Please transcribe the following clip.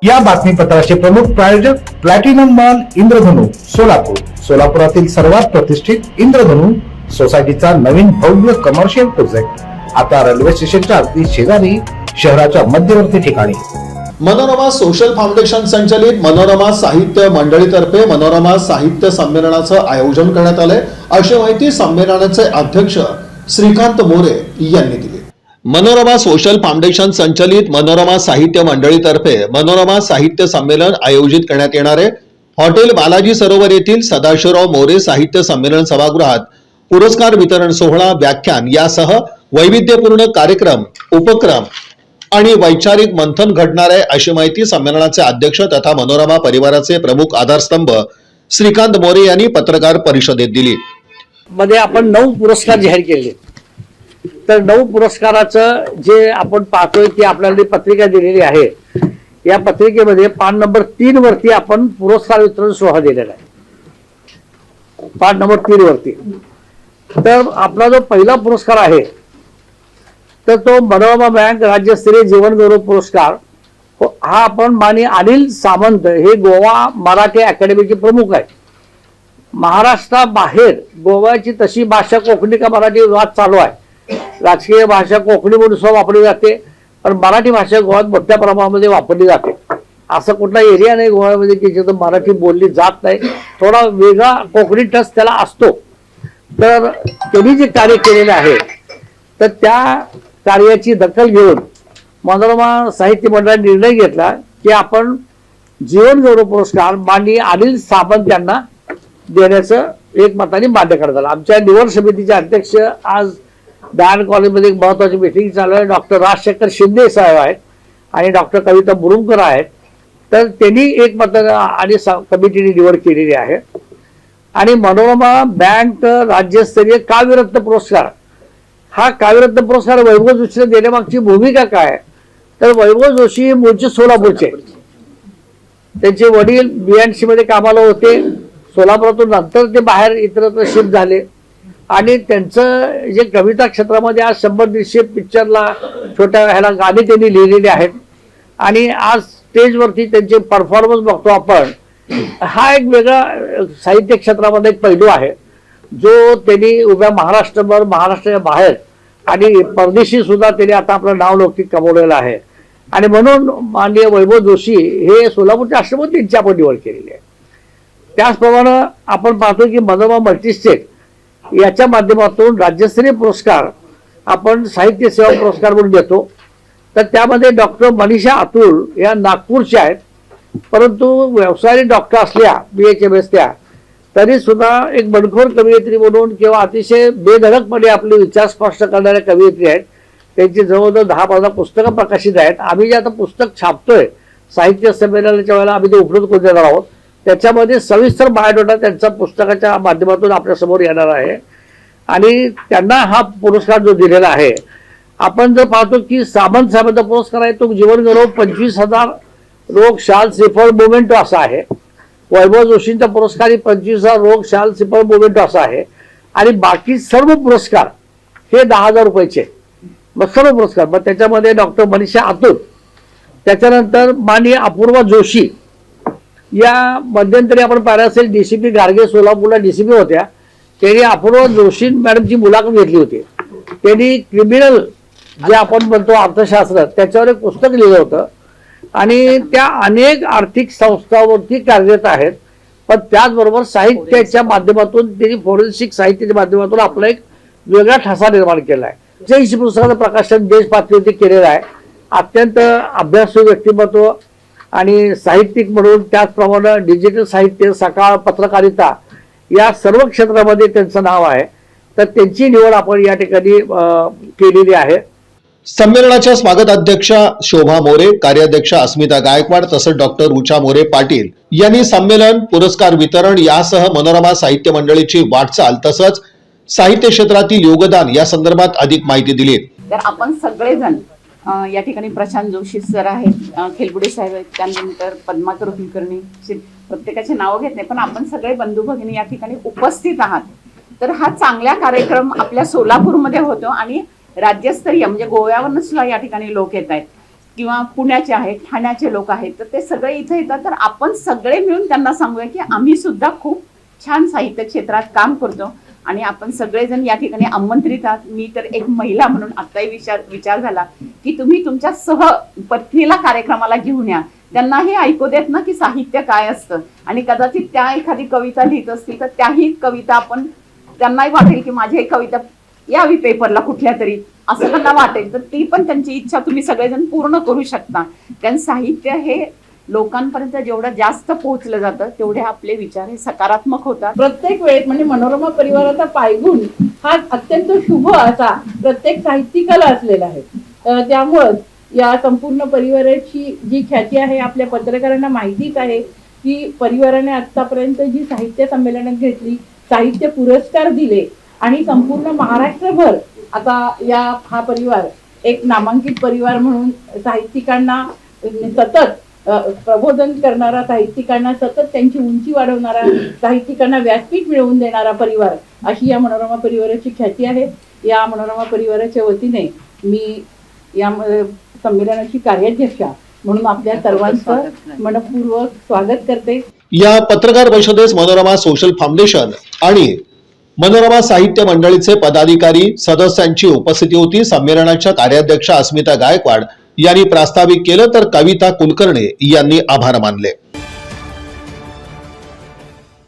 या बातमीपत्राचे प्रमुख प्रायोजक प्लॅटिनम मॉल इंद्रधनु सोलापूर. सोलापुरातील सर्वात प्रतिष्ठित इंद्रधनु सोसायटीचा नवीन भव्य कमर्शियल प्रोजेक्ट आता रेल्वे स्टेशनच्या अगदी शेजारी शहराच्या मध्यवर्ती ठिकाणी. मनोरमा सोशल फाउंडेशन संचालित मनोरमा साहित्य मंडळीतर्फे मनोरमा साहित्य संमेलनाचं आयोजन करण्यात आले, अशी माहिती संमेलनाचे अध्यक्ष श्रीकांत मोरे यांनी दिली. मनोरमा सोशल फाउंडेशन संचालित मनोरमा साहित्य मंडळीतर्फे मनोरमा साहित्य संमेलन आयोजित करण्यात येणार आहे. हॉटेल बालाजी सरोवर येथील सदाशिवराव मोरे साहित्य संमेलन सभागृहात पुरस्कार वितरण सोहळा, व्याख्यान यासह वैविध्यपूर्ण कार्यक्रम, उपक्रम आणि वैचारिक मंथन घडणार आहे, अशी माहिती संमेलनाचे अध्यक्ष तथा मनोरमा परिवाराचे प्रमुख आधारस्तंभ श्रीकांत मोरे यांनी पत्रकार परिषदेत दिली. मध्ये आपण 9 पुरस्कार जाहीर केले. तर 9 पुरस्काराचं जे आपण पाहतोय की आपल्याला पत्रिका दिलेली आहे, या पत्रिकेमध्ये पान नंबर 3 वरती आपण पुरस्कार वितरण सोहळा दिलेला आहे. पान नंबर 3 वरती तर आपला जो पहिला पुरस्कार आहे तर तो मनोरमा बँक राज्यस्तरीय जीवन गौरव पुरस्कार हा आपण माननीय अनिल सामंत हे गोवा मराठी अकॅडमीचे प्रमुख आहेत. महाराष्ट्राबाहेर गोव्याची तशी भाषा कोकणी का मराठी वाद चालू आहे. राजकीय भाषा कोकणी म्हणून वापरली जाते, पण मराठी भाषा गोव्यात मोठ्या प्रमाणामध्ये वापरली जाते. असं कुठला एरिया नाही गोव्यामध्ये की जिथं मराठी बोलली जात नाही. थोडा वेगळा कोकणी टच त्याला असतो. तर त्यांनी जे कार्य केलेलं आहे तर त्या कार्याची दखल घेऊन मनोरमा साहित्य मंडळाने निर्णय घेतला की आपण जीवन गौरव पुरस्कार माननीय अनिल सामंत यांना देण्याचं एकमताने मान्य करण्यात आलं. आमच्या निवड समितीचे अध्यक्ष आज दयान कॉलेजमध्ये एक महत्वाची मीटिंग चालू आहे. डॉक्टर राजशेखर शिंदे साहेब आहेत आणि डॉक्टर कविता मुरुमकर आहेत. तर त्यांनी एकमताने आणि कमिटीने निवड केलेली आहे. आणि मनोरमा बँक राज्यस्तरीय काव्यरत्न पुरस्कार हा काव्यरत्न पुरस्कार वैभव जोशीला देण्यामागची भूमिका काय, तर वैभव जोशी मूळचे सोलापूरचे. त्यांचे वडील BNC मध्ये कामाला होते. सोलापुरातून नंतर ते बाहेर इतरत्र शिफ्ट झाले आणि त्यांचं जे कविता क्षेत्रामध्ये आज 100-150 पिक्चरला छोट्या ह्याला गाणी त्यांनी लिहिलेली आहेत. आणि आज स्टेजवरती त्यांचे परफॉर्मन्स बघतो आपण. हा एक वेगळा साहित्य क्षेत्रामध्ये एक पैलू आहे जो त्यांनी उभ्या महाराष्ट्रभर, महाराष्ट्राच्या बाहेर आणि परदेशी सुद्धा त्यांनी आता आपलं नाव लौकिक कमवलेलं आहे. आणि म्हणून माननीय वैभव जोशी हे सोलापूरच्या आश्रमात त्यांची आपण निवड केलेली आहे. त्याचप्रमाणे आपण पाहतो की मनोरमा मल्टीस्टेट याच्या माध्यमातून राज्यस्तरीय पुरस्कार आपण साहित्य सेवा पुरस्कार म्हणून देतो. तर त्यामध्ये डॉक्टर मनीषा अतुल या नागपूरच्या आहेत, परंतु व्यवसायाने डॉक्टर असल्या BHMS त्या तरी सुद्धा एक बंडखोर कवयित्री म्हणून किंवा अतिशय बेधडकपणे आपले विचार स्पष्ट करणाऱ्या कवयित्री आहेत. त्यांची जवळजवळ 10-15 पुस्तकं प्रकाशित आहेत. आम्ही जे आता पुस्तक छापतोय साहित्य संमेलनाच्या वेळेला आम्ही ते उपलब्ध करून देणार आहोत. त्याच्यामध्ये सविस्तर बायोडाटा त्यांचा पुस्तकाच्या माध्यमातून आपल्यासमोर येणार आहे. आणि त्यांना हा पुरस्कार जो दिलेला आहे, आपण जर पाहतो की सामंत साहेबांचा पुरस्कार आहे तो जीवन गौरव 25,000 रोग शाल श्रीफळ मोमेंटो असा आहे. वैभव जोशींचा पुरस्कार 25,000 रोग शाल श्रीफळ मोमेंटो असा आहे. आणि बाकी सर्व पुरस्कार हे 10,000 रुपयाचे. मग सर्व पुरस्कार मग त्याच्यामध्ये डॉक्टर मनीषा अतुल, त्याच्यानंतर माननीय अपूर्वा जोशी या मध्यंतरी आपण पाहिलं असेल DCP गार्गे सोलापूरला DCP होत्या. त्यांनी अपूर्वा जोशी मॅडमची मुलाखत घेतली होती. त्यांनी क्रिमिनल जे आपण म्हणतो अर्थशास्त्र त्याच्यावर एक पुस्तक लिहिलं होतं. आणि त्या अनेक आर्थिक संस्थांवरती कार्यरत आहेत. पण त्याचबरोबर साहित्याच्या माध्यमातून त्यांनी फॉरेन्सिक साहित्याच्या माध्यमातून आपला एक वेगळा ठसा निर्माण केला आहे. 80 पुस्तकाचं प्रकाशन देश पातळीवरती केलेलं आहे. अत्यंत अभ्यासू व्यक्तिमत्व आणि साहित्यिक म्हणून त्याचप्रमाणे डिजिटल साहित्य, सकाळ, पत्रकारिता या सर्व क्षेत्रामध्ये त्यांचं नाव आहे. तर त्यांची निवड आपण या ठिकाणी केलेली आहे. संमेलनाच्या स्वागत अध्यक्षा शोभा मोरे, कार्याध्यक्षा अस्मिता गायकवाड तसंच डॉक्टर रुचा मोरे पाटील यांनी संमेलन, पुरस्कार वितरण यासह मनोरमा साहित्य मंडळीची वाटचाल तसंच साहित्य क्षेत्रातील योगदान या संदर्भात अधिक माहिती दिली. तर आपण सगळेजण या ठिकाणी प्रशांत जोशी सर आहेत, खेलबुडे साहेब आहेत, त्यानंतर पद्माकर कुलकर्णी, प्रत्येकाचे नाव घेत नाही पण आपण सगळे बंधू भगिनी या ठिकाणी उपस्थित आहात. तर हा चांगला कार्यक्रम आपल्या सोलापूरमध्ये होतो आणि राज्यस्तरीय म्हणजे गोव्यावरून सुद्धा या ठिकाणी लोक येत आहेत. किंवा पुण्याचे आहेत, ठाण्याचे लोक आहेत, तर ते सगळे इथे येतात. तर आपण सगळे मिळून त्यांना सांगूया की आम्ही सुद्धा खूप छान साहित्य क्षेत्रात काम करतो आणि आपण सगळेजण या ठिकाणी आमंत्रित आहात. मी तर एक महिला म्हणून आत्ताही विचार झाला की तुम्ही तुमच्या पत्नीला कार्यक्रमाला घेऊन या, त्यांनाही ऐकू देत ना की साहित्य काय असतं. आणि कदाचित त्या एखादी कविता लिहित असतील तर त्याही कविता आपण त्यांनाही वाटेल की माझी एक कविता यावी पेपरला कुठल्या तरी, असं त्यांना वाटेल. तर ती पण त्यांची इच्छा तुम्ही सगळेजण पूर्ण करू शकता. कारण साहित्य हे लोकांपर्यंत जेवढं जास्त पोहोचलं जातं तेवढे आपले विचार हे सकारात्मक होतात. प्रत्येक वेळेस म्हणजे मनोरमा परिवाराचा पायगुण हा अत्यंत शुभ असा प्रत्येक साहित्यिकाला असलेला आहे. त्यामुळं या संपूर्ण परिवाराची जी ख्याती आहे आपल्या पत्रकारांना माहितीच आहे की परिवाराने आतापर्यंत जी साहित्य संमेलनात घेतली, साहित्य पुरस्कार दिले आणि संपूर्ण महाराष्ट्रभर आता हा परिवार एक नामांकित परिवार म्हणून साहित्यिकांना सतत प्रबोधन करणारा, साहित्यिकांना सतत त्यांची उंची वाढवणारा, साहित्यिकांना व्यासपीठ मिळवून देणारा परिवार अशी या मनोरमा परिवाराची ख्याती आहे. या मनोरमा परिवाराच्या वतीने मी या संमेलनाची कार्याध्यक्षा म्हणून आपल्या सर्वांचं मनपूर्वक स्वागत करते. या पत्रकार परिषदेस मनोरमा सोशल फाउंडेशन आणि मनोरमा साहित्य मंडळीचे पदाधिकारी सदस्यांची उपस्थिती होती. संमेलनाच्या कार्याध्यक्षा अस्मिता गायकवाड यांनी प्रास्ताविक केलं तर कविता कुलकर्णी यांनी आभार मानले.